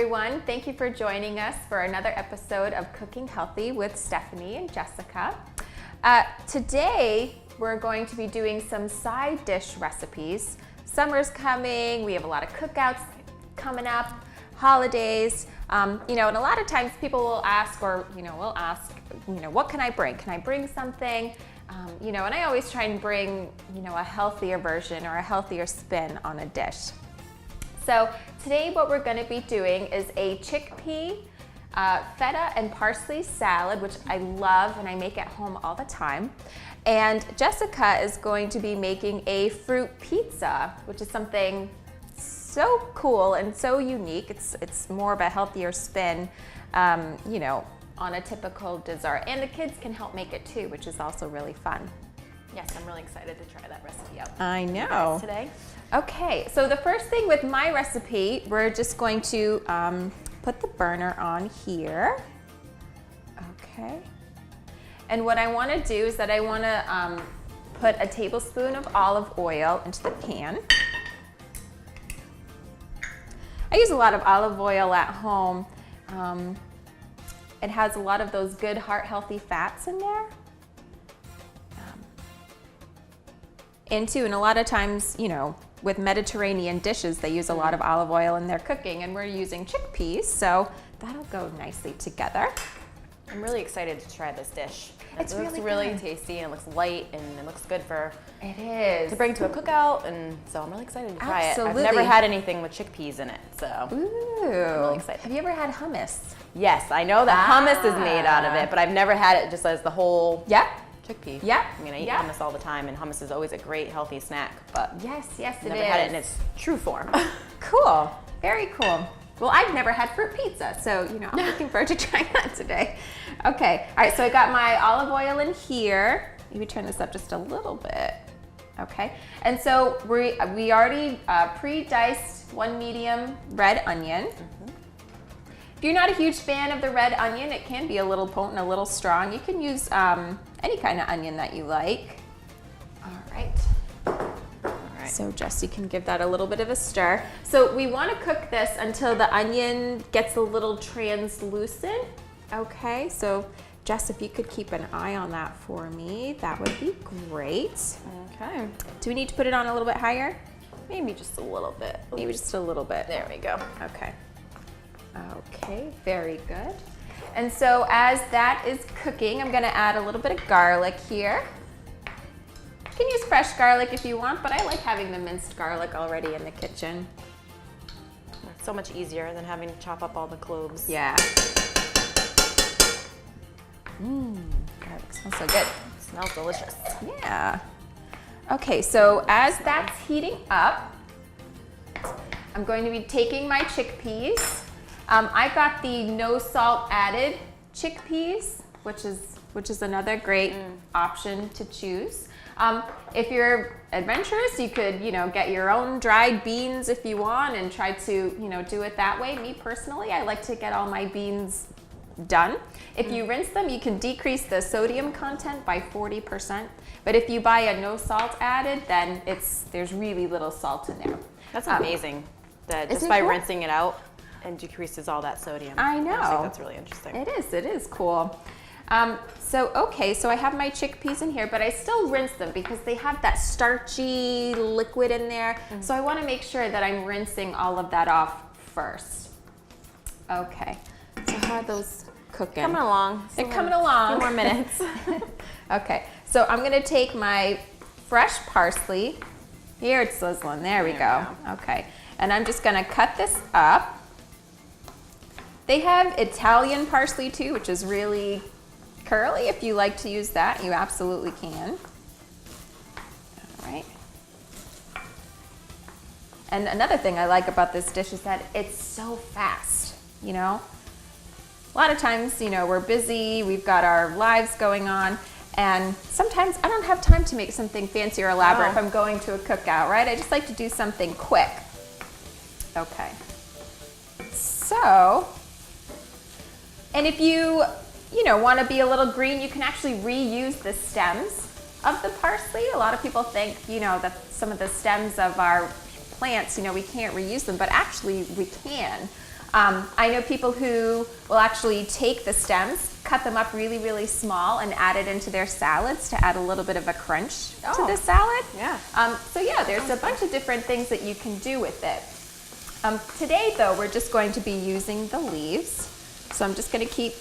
everyone. Thank you for joining us for another episode of Cooking Healthy with Stephanie and Jessica. Today, we're going to be doing some side dish recipes. Summer's coming, we have a lot of cookouts coming up, holidays, and a lot of times people will ask, what can I bring? Can I bring something? And I always try and bring, a healthier version or a healthier spin on a dish. So today what we're going to be doing is a chickpea, feta and parsley salad, which I love and I make at home all the time. And Jessica is going to be making a fruit pizza, which is something so cool and so unique. It's more of a healthier spin, on a typical dessert. And the kids can help make it too, which is also really fun. Yes, I'm really excited to try that recipe out. I know. Today. Okay, so the first thing with my recipe, we're just going to put the burner on here. Okay. And what I want to do is that I want to put a tablespoon of olive oil into the pan. I use a lot of olive oil at home. It has a lot of those good heart-healthy fats in there. And a lot of times, with Mediterranean dishes, they use a lot of olive oil in their cooking, and we're using chickpeas, so that'll go nicely together. I'm really excited to try this dish. It looks really tasty, and it looks light, and it looks good to bring to a cookout, and so I'm really excited to try Absolutely. it. I've never had anything with chickpeas in it, so Ooh. I'm really excited. Have you ever had hummus? Yes, I know that hummus is made out of it, but I've never had it just as the whole chickpea. Yeah. I mean, I eat hummus all the time, and hummus is always a great healthy snack, but Yes, it is. I've never had it in its true form. Cool. Very cool. Well, I've never had fruit pizza, so I'm looking forward to trying that today. Okay. All right. So I got my olive oil in here. Maybe turn this up just a little bit. Okay. And so we already pre-diced one medium red onion. If you're not a huge fan of the red onion, it can be a little potent, a little strong. You can use any kind of onion that you like. All right. So Jesse can give that a little bit of a stir. So we want to cook this until the onion gets a little translucent. Okay, so Jess, if you could keep an eye on that for me, that would be great. Okay. Do we need to put it on a little bit higher? Maybe just a little bit. Maybe just a little bit. There we go. Okay. Okay, very good. And so as that is cooking, I'm going to add a little bit of garlic here. You can use fresh garlic if you want, but I like having the minced garlic already in the kitchen. It's so much easier than having to chop up all the cloves. Yeah. Garlic smells so good. It smells delicious. Yeah. Okay, so as that's heating up, I'm going to be taking my chickpeas. I got the no salt added chickpeas, which is another great option to choose. If you're adventurous, you could, get your own dried beans if you want and try to, do it that way. Me personally, I like to get all my beans done. If you rinse them, you can decrease the sodium content by 40%. But if you buy a no salt added, then there's really little salt in there. That's amazing. That just isn't by it cool? rinsing it out and decreases all that sodium. I know. I think that's really interesting. It is cool. So I have my chickpeas in here, but I still rinse them because they have that starchy liquid in there. So I want to make sure that I'm rinsing all of that off first. Okay. So how are those cooking? Coming along. They're coming along. A few more minutes. Okay. So I'm going to take my fresh parsley. Here it's sizzling. There we go. Okay. And I'm just going to cut this up. They have Italian parsley too, which is really curly. If you like to use that, you absolutely can. All right. And another thing I like about this dish is that it's so fast, A lot of times, we're busy, we've got our lives going on, and sometimes I don't have time to make something fancy or elaborate if I'm going to a cookout, right? I just like to do something quick. Okay. So, and if you want to be a little green, you can actually reuse the stems of the parsley. A lot of people think, that some of the stems of our plants, we can't reuse them, but actually we can. I know people who will actually take the stems, cut them up really, really small, and add it into their salads to add a little bit of a crunch to the salad. Yeah. So yeah, there's a bunch of different things that you can do with it. Today, though, we're just going to be using the leaves. So I'm just going to keep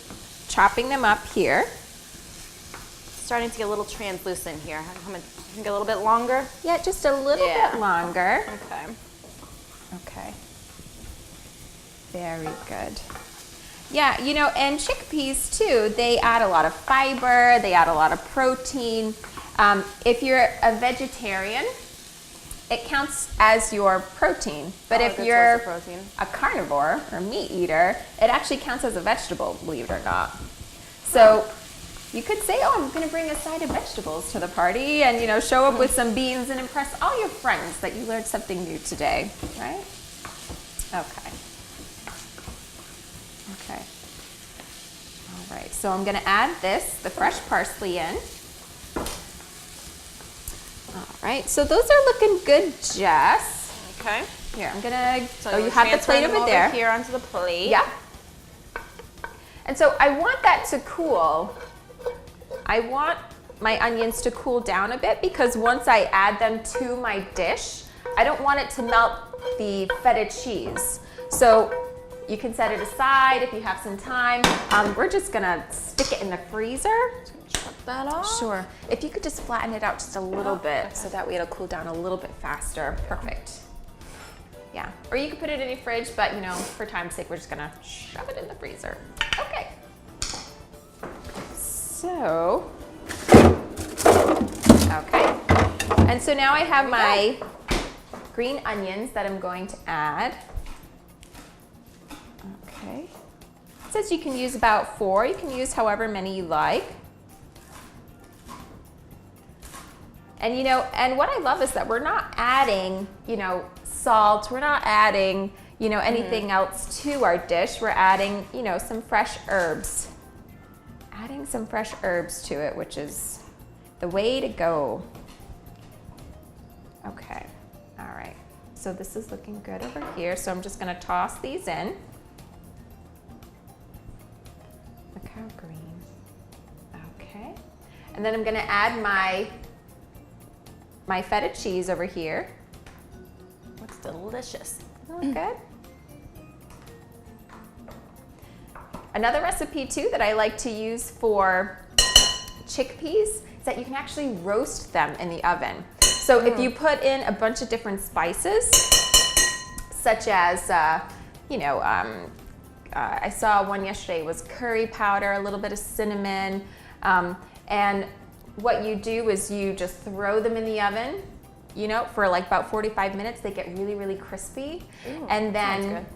chopping them up here. Starting to get a little translucent here. I'm gonna think a little bit longer. Yeah, just a little bit longer. Okay. Okay. Very good. Yeah, you know, and chickpeas too, they add a lot of fiber, they add a lot of protein. If you're a vegetarian, it counts as your protein. But if you're a carnivore or meat eater, it actually counts as a vegetable, believe it or not. So you could say, oh, I'm going to bring a side of vegetables to the party and, you know, show up with some beans and impress all your friends that you learned something new today, right? Okay. Okay. All right, so I'm going to add the fresh parsley in. All right, so those are looking good, Jess. Okay. Here, I'm going to, So you have the plate over there. Here onto the plate. Yeah. And so I want that to cool. I want my onions to cool down a bit because once I add them to my dish, I don't want it to melt the feta cheese. So you can set it aside if you have some time. We're just gonna stick it in the freezer. Chop that off. Sure. If you could just flatten it out just a little bit so that way it'll cool down a little bit faster. Perfect. Yeah. Or you could put it in your fridge, but you know, for time's sake, we're just gonna shove it in the freezer. Okay. So, okay. And so now I have my green onions that I'm going to add. Okay. It says you can use about 4. You can use however many you like. And you know, and what I love is that we're not adding, you know, salt. We're not adding, you know, anything else to our dish. We're adding, you know, some fresh herbs. Adding some fresh herbs to it, which is the way to go. Okay, all right. So this is looking good over here. So I'm just gonna toss these in. Look how green. Okay. And then I'm gonna add my feta cheese over here. Looks delicious. Good. Another recipe too that I like to use for chickpeas is that you can actually roast them in the oven. So if you put in a bunch of different spices, such as, you know, I saw one yesterday was curry powder, a little bit of cinnamon, and what you do is you just throw them in the oven, you know, for like about 45 minutes. They get really, really crispy. Ooh, and then, sounds good.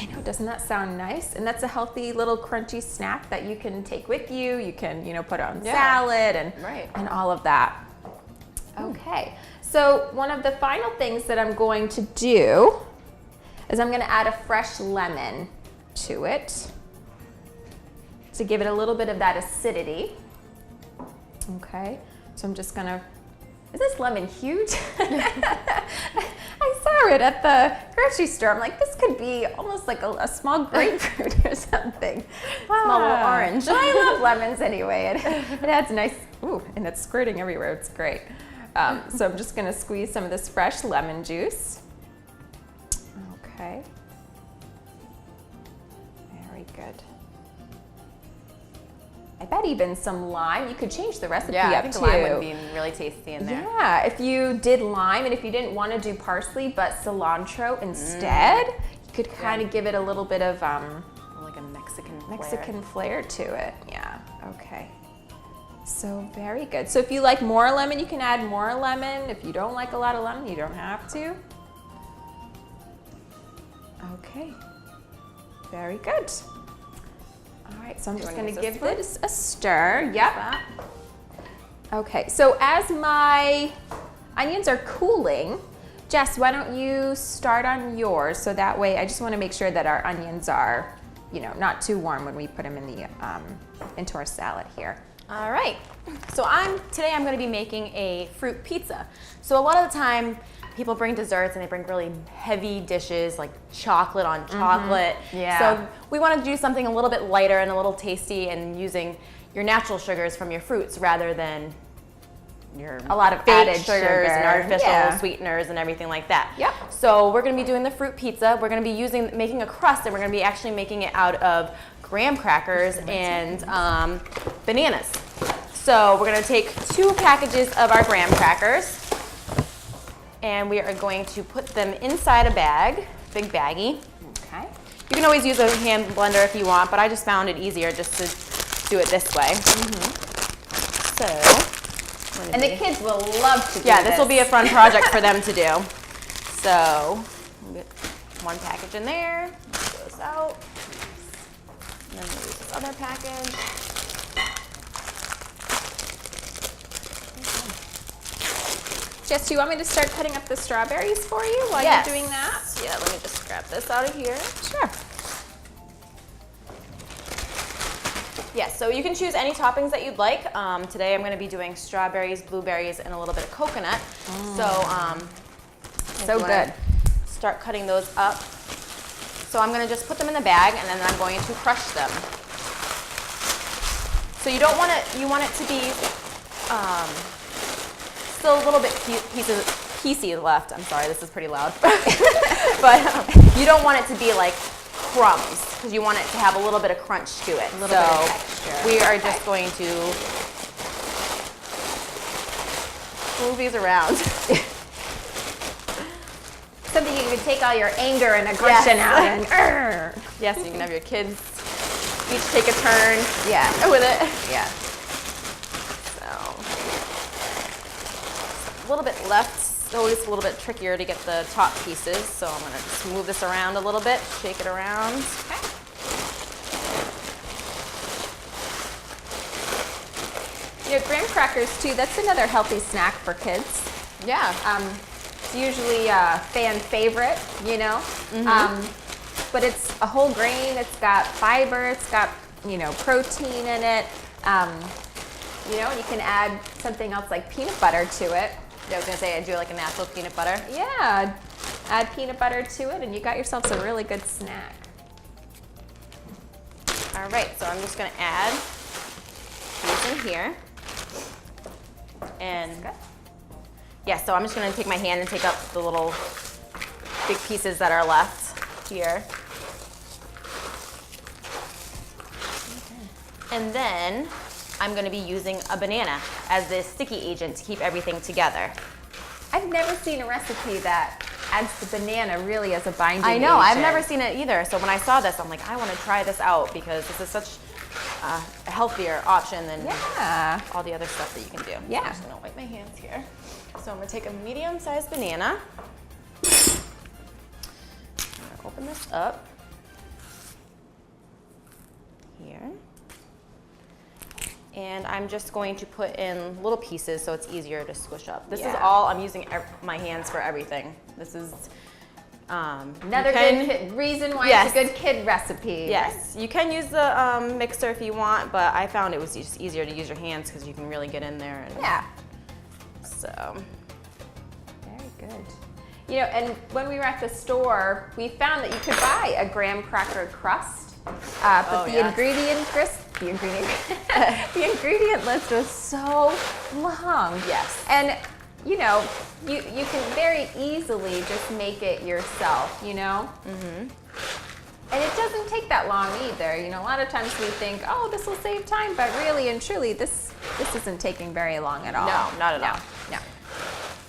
I know, doesn't that sound nice? And that's a healthy little crunchy snack that you can take with you. You can, you know, put it on salad and all of that. Okay, so one of the final things that I'm going to do is I'm going to add a fresh lemon to it to give it a little bit of that acidity. Okay, so I'm just gonna, is this lemon huge? I saw it at the grocery store. I'm like, this could be almost like a small grapefruit or something. Small little orange. I love lemons anyway. It adds nice, ooh, and it's squirting everywhere. It's great. So I'm just gonna squeeze some of this fresh lemon juice. Okay. Very good. I bet even some lime. You could change the recipe up too. I think the lime would be really tasty in there. Yeah, if you did lime and if you didn't want to do parsley but cilantro instead, you could kind of give it a little bit of like a Mexican flair to it. Yeah. Okay. So very good. So if you like more lemon, you can add more lemon. If you don't like a lot of lemon, you don't have to. Okay. Very good. All right, so I'm just going to give this a stir. Yep. Okay, so as my onions are cooling, Jess, why don't you start on yours? So that way, I just want to make sure that our onions are, you know, not too warm when we put them in the into our salad here. All right. So today I'm going to be making a fruit pizza. So a lot of the time, people bring desserts and they bring really heavy dishes like chocolate on chocolate. Yeah. So we wanted to do something a little bit lighter and a little tasty and using your natural sugars from your fruits rather than a lot of fake added sugars and artificial Yeah. sweeteners and everything like that. Yep. So we're going to be doing the fruit pizza. We're going to be making a crust, and we're going to be actually making it out of graham crackers and bananas. So we're going to take 2 packages of our graham crackers, and we are going to put them inside a bag, big baggie. Okay. You can always use a hand blender if you want, but I just found it easier just to do it this way. So. And the kids will love to do this. Yeah, this will be a fun project for them to do. So, get 1 package in there, goes out. And then we'll use this other package. Jess, do you want me to start cutting up the strawberries for you while Yes. you're doing that? Yeah, let me just grab this out of here. Sure. Yeah, so you can choose any toppings that you'd like. Today I'm going to be doing strawberries, blueberries, and a little bit of coconut. So good. Start cutting those up. So I'm going to just put them in the bag, and then I'm going to crush them. So you don't want it. You want it to be still a little bit piecey left. I'm sorry, this is pretty loud, but you don't want it to be like crumbs because you want it to have a little bit of crunch to it. A little bit of texture. We are just going to move these around. Something you can take all your anger and aggression out and Yes, you can have your kids each take a turn with it. Yeah. So a little bit left. It's always a little bit trickier to get the top pieces, so I'm going to just move this around a little bit, shake it around. Okay. You know, graham crackers too, that's another healthy snack for kids. Yeah. It's usually a fan favorite, you know. But it's a whole grain, it's got fiber, it's got, you know, protein in it. You know, you can add something else like peanut butter to it. Yeah, I was going to say, I do like a natural peanut butter. Yeah, add peanut butter to it and you got yourself some really good snack. All right, so I'm just going to add these in here. And yeah, so I'm just going to take my hand and take up the little big pieces that are left here. And then I'm going to be using a banana as the sticky agent to keep everything together. I've never seen a recipe that adds the banana really as a binding agent. I know, I've never seen it either. So when I saw this, I'm like, I want to try this out because this is such a healthier option than all the other stuff that you can do. Yeah. So I'm just going to wipe my hands here. So I'm going to take a medium-sized banana. I'm going to open this up here. And I'm just going to put in little pieces so it's easier to squish up. This is all, I'm using my hands for everything. This is another good reason why it's a good kid recipe. Yes, you can use the mixer if you want, but I found it was just easier to use your hands because you can really get in there. And so. Very good. You know, and when we were at the store, we found that you could buy a graham cracker crust, but the ingredient list was so long. Yes. And you know, you can very easily just make it yourself, you know? And it doesn't take that long either. You know, a lot of times we think, oh, this will save time, but really and truly, this isn't taking very long at all. No, not at all. No.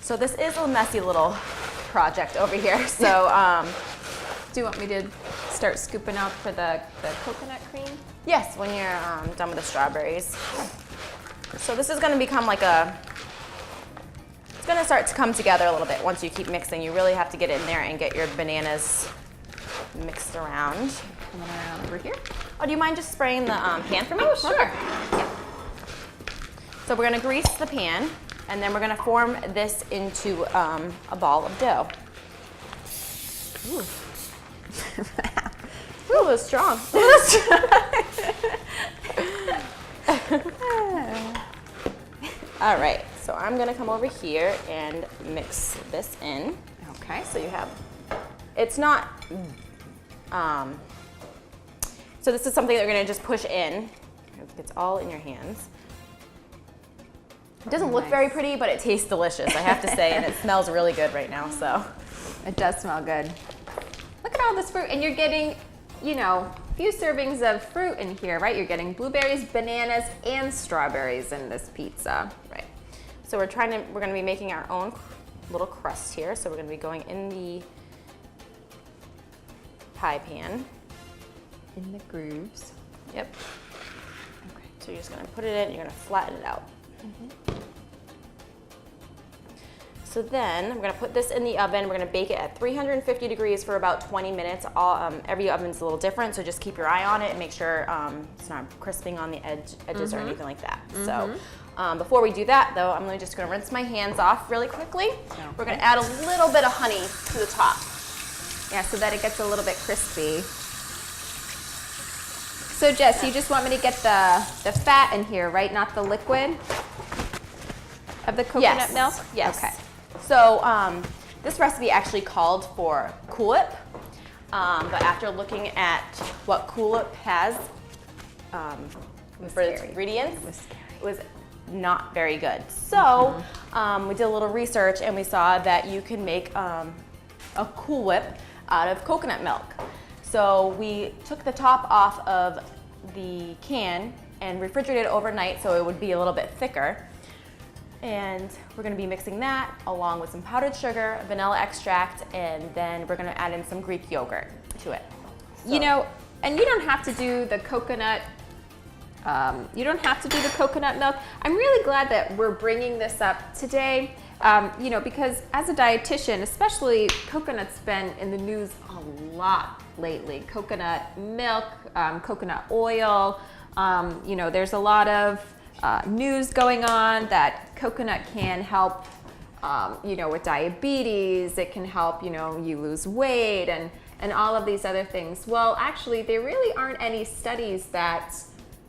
So this is a messy little project over here. So do you want me to start scooping out for the coconut cream? Yes, when you're done with the strawberries. So this is going to become like it's going to start to come together a little bit once you keep mixing. You really have to get in there and get your bananas mixed around. Coming around over here. Oh, do you mind just spraying the pan for me? Oh, sure. Yeah. So we're going to grease the pan, and then we're going to form this into a ball of dough. Ooh. Ooh, it was strong. All right, So I'm gonna come over here and mix this in. Okay. So you have, it's not, so this is something that you're gonna just push in. It's all in your hands. It doesn't look very pretty, but it tastes delicious, I have to say, and it smells really good right now, so. It does smell good. Look at all this fruit, and you're getting, you know, a few servings of fruit in here, right? You're getting blueberries, bananas, and strawberries in this pizza. Right. So we're gonna be making our own little crust here. So we're gonna be going in the pie pan. In the grooves. Yep. Okay. So you're just gonna put it in, you're gonna flatten it out. So then we're gonna put this in the oven. We're gonna bake it at 350 degrees for about 20 minutes. Every oven's a little different, so just keep your eye on it and make sure it's not crisping on the edges or anything like that. So before we do that though, I'm just gonna rinse my hands off really quickly. Okay. We're gonna add a little bit of honey to the top. Yeah, so that it gets a little bit crispy. So Jess, you just want me to get the fat in here, right? Not the liquid of the coconut milk? Yes. Okay. So this recipe actually called for Cool Whip, but after looking at what Cool Whip has for its ingredients, it was not very good. So we did a little research and we saw that you can make a Cool Whip out of coconut milk. So we took the top off of the can and refrigerated it overnight so it would be a little bit thicker. And we're gonna be mixing that along with some powdered sugar, vanilla extract, and then we're gonna add in some Greek yogurt to it. So. You know, and you don't have to do the coconut, milk. I'm really glad that we're bringing this up today, you know, because as a dietitian, especially coconut's been in the news a lot lately. Coconut milk, coconut oil, you know, there's a lot of news going on that coconut can help, you know, with diabetes. It can help, you know, you lose weight and all of these other things. Well, actually, there really aren't any studies that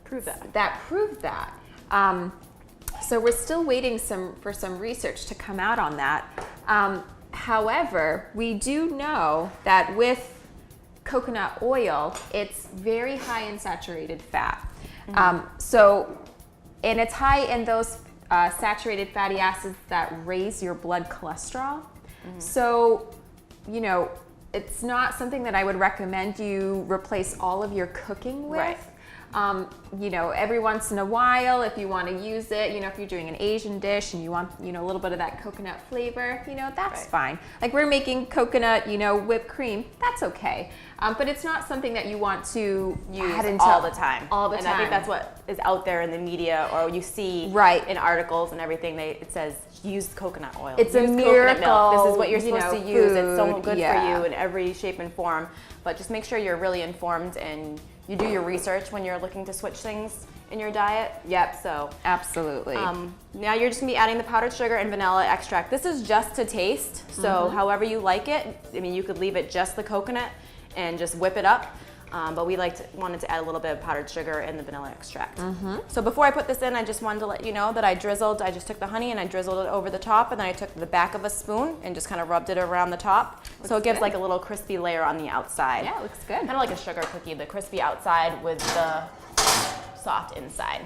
prove that. So we're still waiting for some research to come out on that. However, we do know that with coconut oil, it's very high in saturated fat. And it's high in those saturated fatty acids that raise your blood cholesterol. So, you know, it's not something that I would recommend you replace all of your cooking with. Right. You know, every once in a while, if you want to use it, you know, if you're doing an Asian dish and you want, you know, a little bit of that coconut flavor, you know, that's fine. Like we're making coconut, you know, whipped cream, that's okay. But it's not something that you want to use all the time. And I think that's what is out there in the media, or you see in articles and everything. It says use coconut oil. It's a miracle. Milk. This is what you're supposed to use. It's so good for Yeah. you in every shape and form. But just make sure you're really informed and you do your research when you're looking to switch things in your diet. Yep. So absolutely. now you're just gonna be adding the powdered sugar and vanilla extract. This is just to taste. So however you like it. I mean, you could leave it just the coconut and just whip it up. But we wanted to add a little bit of powdered sugar and the vanilla extract. So before I put this in, I just wanted to let you know that I just took the honey and I drizzled it over the top, and then I took the back of a spoon and just kind of rubbed it around the top. So it gives like a little crispy layer on the outside. Yeah, it looks good. Kind of like a sugar cookie, the crispy outside with the soft inside.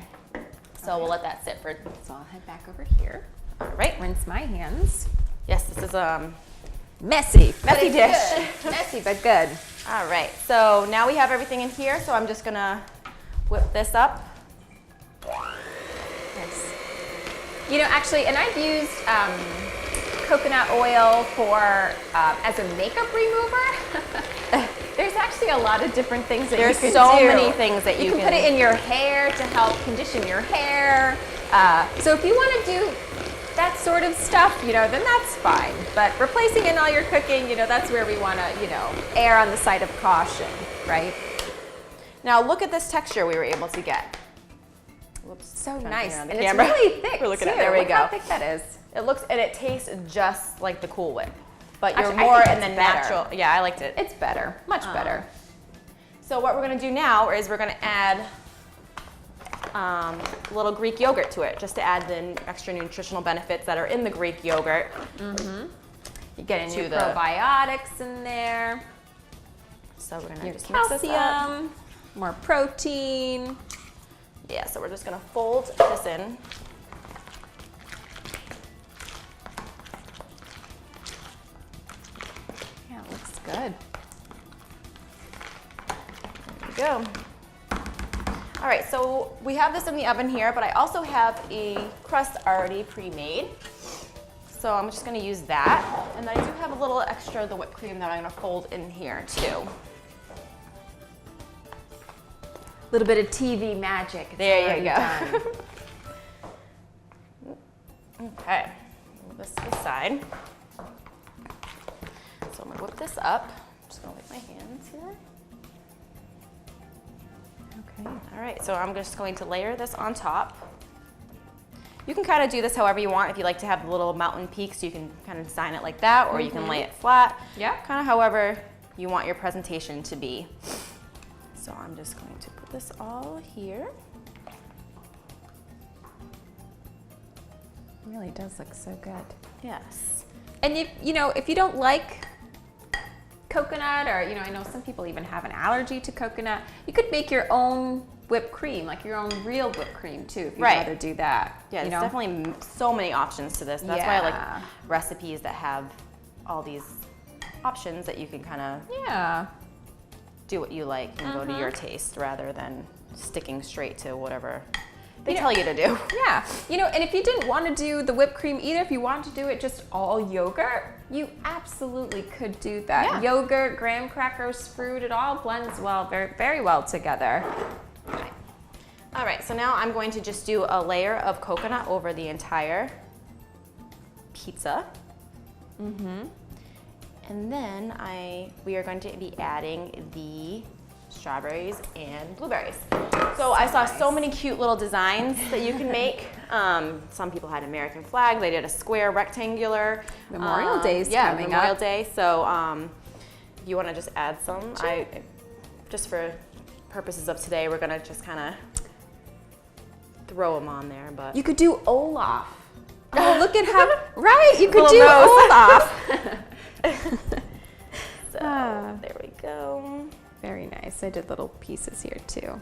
So we'll let that sit for. So I'll head back over here. All right. Rinse my hands. Yes, this is messy dish. Messy but good. All right, so now we have everything in here, so I'm just gonna whip this up. Nice. You know, actually, and I've used coconut oil for as a makeup remover. There's actually a lot of different things that you can do. There's so many things that you can put it in your hair to help condition your hair. So if you want to do that sort of stuff, you know, then that's fine. But replacing in all your cooking, you know, that's where we want to, you know, err on the side of caution, right? Now look at this texture we were able to get. Whoops, so nice, and camera. It's really thick. We're looking too. at there we Look go. How thick that is. It looks and it tastes just like the Cool Whip, but you're Actually, more I think in the that's better. natural. Yeah, I liked it. It's better, much better. So what we're gonna do now is we're gonna add a little Greek yogurt to it, just to add the extra nutritional benefits that are in the Greek yogurt. You're getting your probiotics in there. So we're gonna Your just mix this up. calcium, more protein. Yeah, so we're just gonna fold this in. Yeah, it looks good. There we go. All right, so we have this in the oven here, but I also have a crust already pre-made. So I'm just gonna use that. And I do have a little extra of the whipped cream that I'm gonna fold in here too. A little bit of TV magic. It's There you go. done. Okay, move this to the side. So I'm gonna whip this up. I'm just gonna wipe my hands here. Okay. All right, so I'm just going to layer this on top. You can kind of do this however you want. If you like to have little mountain peaks, you can kind of design it like that, or you can lay it flat. Yeah. Kind of however you want your presentation to be. So I'm just going to put this all here. It really does look so good. Yes. And if you don't like coconut, or I know some people even have an allergy to coconut, you could make your own whipped cream, like your own real whipped cream too, if you'd rather do that. Yeah, there's definitely so many options to this. That's why I like recipes that have all these options that you can kind of do what you like and go to your taste rather than sticking straight to whatever they tell you to do. Yeah, and if you didn't want to do the whipped cream either, if you wanted to do it just all yogurt, you absolutely could do that. Yeah. Yogurt, graham crackers, fruit, it all blends well, very, very well together. Okay. All right, so now I'm going to just do a layer of coconut over the entire pizza. And then we are going to be adding the strawberries and blueberries. So I saw so many cute little designs that you can make. Some people had American flags. They did a square rectangular. Coming up. Memorial Day. So you want to just add some. Sure. Just for purposes of today, we're gonna just kind of throw them on there. But You could do Olaf. Oh, look at how, right, you could Little do nose. Olaf. so there we go. Very nice. I did little pieces here too.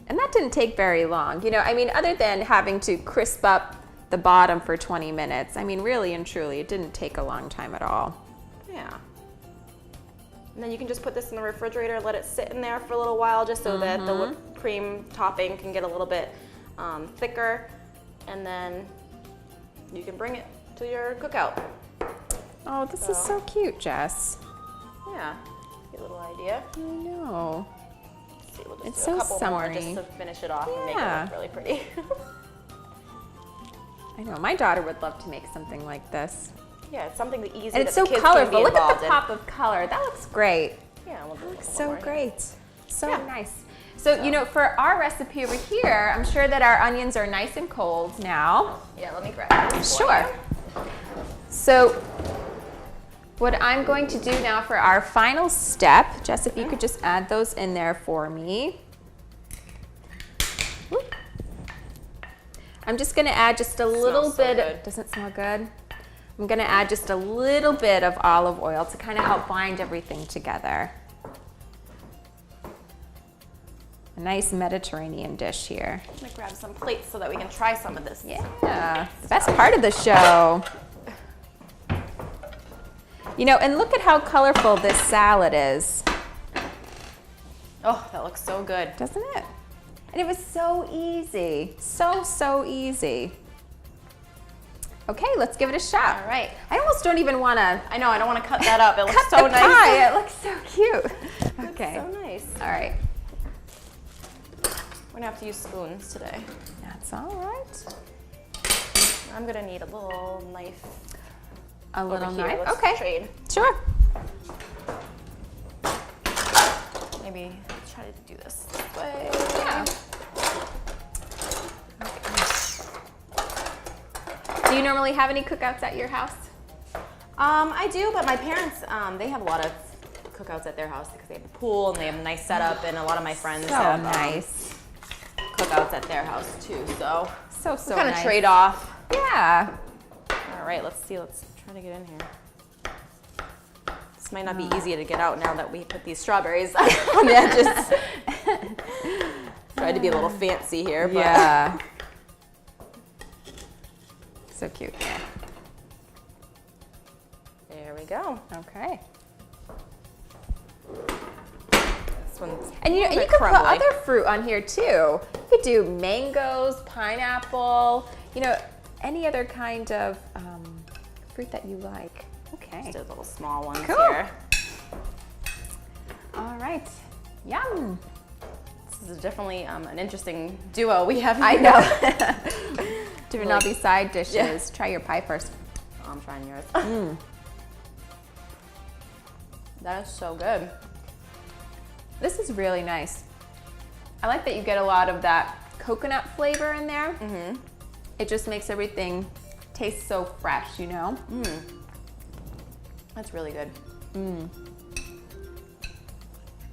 And that didn't take very long. Other than having to crisp up the bottom for 20 minutes, really and truly, it didn't take a long time at all. Yeah. And then you can just put this in the refrigerator, let it sit in there for a little while just so that the whipped cream topping can get a little bit thicker. And then you can bring it to your cookout. Oh, this is so cute, Jess. Yeah, get a little idea. I know. Let's see, we'll just It's do a so couple more just summery. to finish it off and make it look really pretty. I know. My daughter would love to make something like this. Yeah, it's something easy And that it's so the kids colorful. can be Look at involved the in. pop of color. That looks great. Yeah, we'll do a couple So more. great. So Yeah. nice. So, for our recipe over here, I'm sure that our onions are nice and cold now. Yeah, let me grab it. Sure. So, what I'm going to do now for our final step, Jess, if you could just add those in there for me. Whoop. I'm just going to add just a little Smells so bit. good. Doesn't it smell good? I'm going to add just a little bit of olive oil to kind of help bind everything together. A nice Mediterranean dish here. I'm gonna grab some plates so that we can try some of this. Yeah, the best part of the show. And look at how colorful this salad is. Oh, that looks so good. Doesn't it? And it was so easy. So easy. Okay, let's give it a shot. All right. I almost don't even want to I know, I don't want to cut that up. It looks cut so the nice. pie. It looks so cute. Okay. So nice. All right. We're gonna have to use spoons today. That's all right. I'm gonna need a little knife. A little over here. knife. Let's Okay. trade. Sure. Maybe let's try to do this way. Yeah. Do you normally have any cookouts at your house? I do, but my parents, they have a lot of cookouts at their house because they have a pool and they have a nice setup, and a lot of my friends So have nice. cookouts at their house too, so So kind of nice. trade off. Yeah. All right, let's see. Let's try to get in here. This might not be easy to get out now that we put these strawberries on the edges. Tried to be a little fancy here, but Yeah. So cute. there we go. Okay. This one's And you could put other fruit on here too. You could do mangoes, pineapple, any other kind of fruit that you like. Okay. just did little small ones Cool. here. All right. Yum. This is definitely an interesting duo we have here. I know. Doing all these side dishes. Yeah. Try your pie first. Oh, I'm trying yours. That is so good. This is really nice. I like that you get a lot of that coconut flavor in there. Mm-hmm. It just makes everything taste so fresh, That's really good.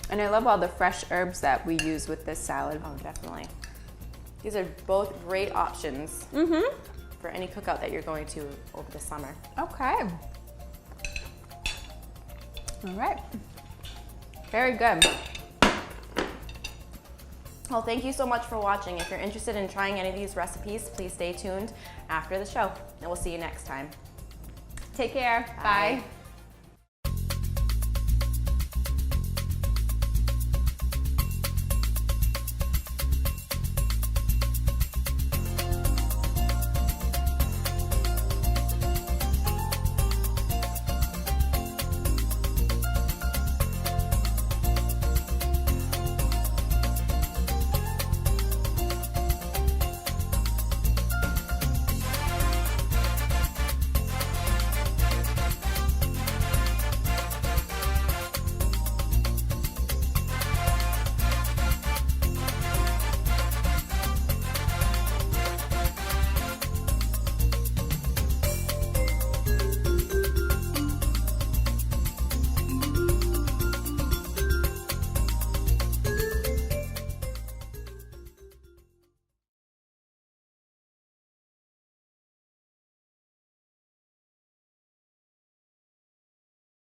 And I love all the fresh herbs that we use with this salad. Oh, definitely. These are both great options for any cookout that you're going to over the summer. Okay. All right. Very good. Well, thank you so much for watching. If you're interested in trying any of these recipes, please stay tuned after the show, and we'll see you next time. Take care. Bye. Bye.